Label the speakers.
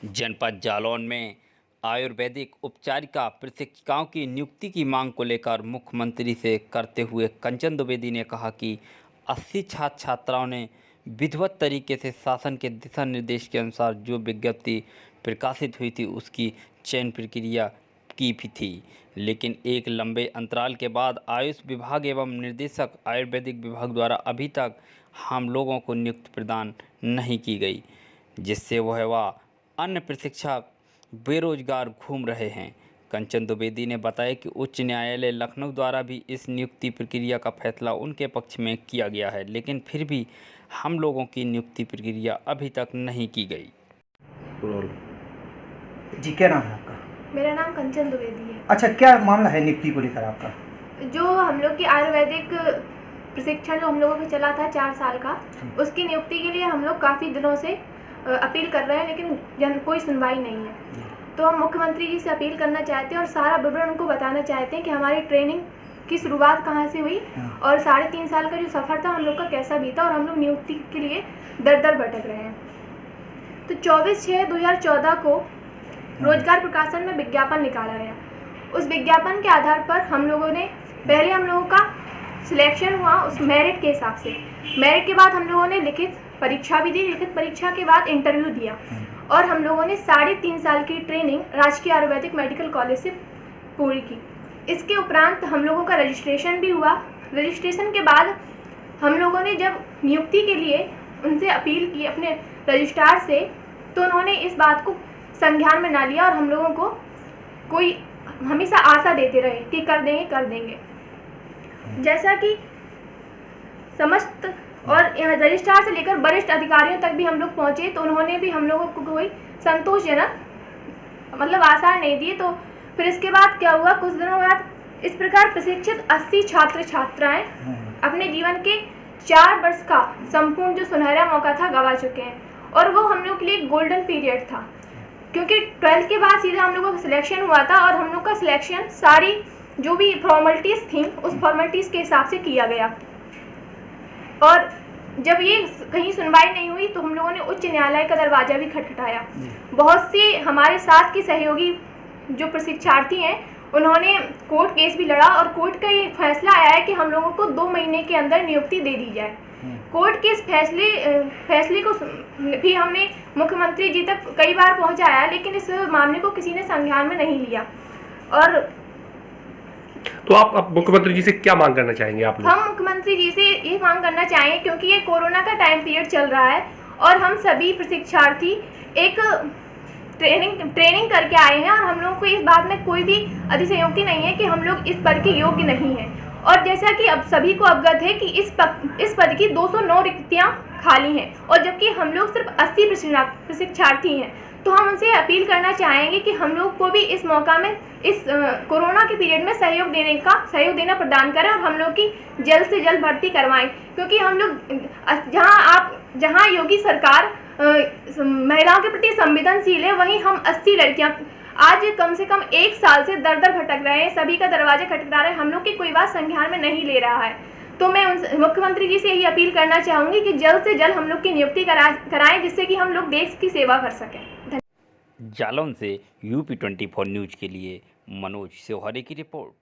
Speaker 1: जनपद जालौन में आयुर्वेदिक उपचारिका प्रशिक्षिकाओं की नियुक्ति की मांग को लेकर मुख्यमंत्री से करते हुए कंचन द्विवेदी ने कहा कि 80 छात्र छात्राओं ने विधिवत तरीके से शासन के दिशा निर्देश के अनुसार जो विज्ञप्ति प्रकाशित हुई थी उसकी चयन प्रक्रिया की भी थी, लेकिन एक लंबे अंतराल के बाद आयुष विभाग एवं निर्देशक आयुर्वेदिक विभाग द्वारा अभी तक हम लोगों को नियुक्ति प्रदान नहीं की गई, जिससे वह अन्य प्रशिक्षक बेरोजगार घूम रहे हैं। कंचन द्विवेदी ने बताया कि उच्च न्यायालय लखनऊ द्वारा भी इस नियुक्ति प्रक्रिया का फैसला उनके पक्ष में किया गया है, लेकिन फिर भी हम लोगों की नियुक्ति प्रक्रिया अभी तक नहीं की गई।
Speaker 2: जी, क्या नाम है आपका?
Speaker 3: मेरा नाम कंचन द्विवेदी है।
Speaker 2: अच्छा, क्या मामला है नियुक्ति को लेकर आपका?
Speaker 3: जो हम लोग की आयुर्वेदिक प्रशिक्षण जो हम लोगों का चला था 4 साल का, उसकी नियुक्ति के लिए हम लोग काफ़ी दिनों से अपील कर रहे हैं, लेकिन कोई सुनवाई नहीं है। तो हम मुख्यमंत्री जी से अपील करना चाहते हैं और सारा विवरण उनको बताना चाहते हैं कि हमारी ट्रेनिंग की शुरुआत कहाँ से हुई और 3.5 साल का जो सफ़र था हम लोग का कैसा बीता और हम लोग नियुक्ति के लिए दर दर भटक रहे हैं। तो 24/6/2014 को रोजगार प्रकाशन में विज्ञापन निकाला गया। उस विज्ञापन के आधार पर हम लोगों का सिलेक्शन हुआ उस मेरिट के हिसाब से। मेरिट के बाद हम लोगों ने लिखित परीक्षा भी दी। लिखित परीक्षा के बाद इंटरव्यू दिया और हम लोगों ने 3.5 साल की ट्रेनिंग राजकीय आयुर्वेदिक मेडिकल कॉलेज से पूरी की। इसके उपरांत हम लोगों का रजिस्ट्रेशन भी हुआ। रजिस्ट्रेशन के बाद हम लोगों ने जब नियुक्ति के लिए उनसे अपील की अपने रजिस्ट्रार से, तो उन्होंने इस बात को संज्ञान में ना लिया और हम लोगों को कोई हमेशा आशा देते रहे कि कर देंगे। जैसा कि समस्त और रजिस्ट्रार से लेकर वरिष्ठ अधिकारियों तक भी हम लोग पहुँचे, तो उन्होंने भी हम लोगों को कोई संतोषजनक आशा नहीं दी। तो फिर इसके बाद क्या हुआ, कुछ दिनों बाद इस प्रकार प्रशिक्षित 80 छात्र छात्राएं अपने जीवन के 4 वर्ष का संपूर्ण जो सुनहरा मौका था गवा चुके हैं। और वो हम लोग के लिए गोल्डन पीरियड था, क्योंकि 12th के बाद सीधा हम लोगों का सिलेक्शन हुआ था और हम लोग का सिलेक्शन सारी जो भी फॉर्मेलिटीज़ थी उस फॉर्मेलिटीज़ के हिसाब से किया गया। और जब ये कहीं सुनवाई नहीं हुई तो हम लोगों ने उच्च न्यायालय का दरवाज़ा भी खटखटाया। बहुत से हमारे साथ के सहयोगी जो प्रशिक्षार्थी हैं उन्होंने कोर्ट केस भी लड़ा और कोर्ट का ये फैसला आया है कि हम लोगों को 2 महीने के अंदर नियुक्ति दे दी जाए। कोर्ट के इस फैसले को भी हमने मुख्यमंत्री जी तक कई बार पहुंचाया, लेकिन इस मामले को किसी ने संज्ञान में नहीं लिया। और
Speaker 4: तो आप मुख्यमंत्री जी से क्या मांग करना चाहेंगे? आप लोग?
Speaker 3: हम मुख्यमंत्री जी से ये मांग करना चाहेंगे, क्योंकि ये कोरोना का टाइम पीरियड चल रहा है और हम सभी प्रशिक्षार्थी एक ट्रेनिंग करके आए हैं और हम लोगों को इस बात में कोई भी अतिशयोक्ति नहीं है कि हम लोग इस पद के योग्य नहीं हैं। और जैसा कि अब सभी को अवगत है कि इस पद की 209 रिक्तियाँ खाली हैं और जबकि हम लोग सिर्फ 80 प्रशिक्षार्थी हैं। तो हम उनसे अपील करना चाहेंगे कि हम लोग को भी इस मौका में इस कोरोना के पीरियड में सहयोग देना प्रदान करें और हम लोग की जल्द से जल्द भर्ती करवाएं, क्योंकि हम लोग जहां योगी सरकार महिलाओं के प्रति संवेदनशील है, वहीं हम 80 लड़कियां आज कम से कम 1 साल से दर दर भटक रहे हैं। सभी का दरवाजे खटखटा रहे हैं, हम लोग की कोई बात संज्ञान में नहीं ले रहा है। तो मैं मुख्यमंत्री जी से यही अपील करना चाहूँगी कि जल्द से जल्द हम लोग की नियुक्ति कराएं, जिससे कि हम लोग देश की सेवा कर सकें।
Speaker 1: जालौन से UP24 न्यूज़ के लिए मनोज सेवहरे की रिपोर्ट।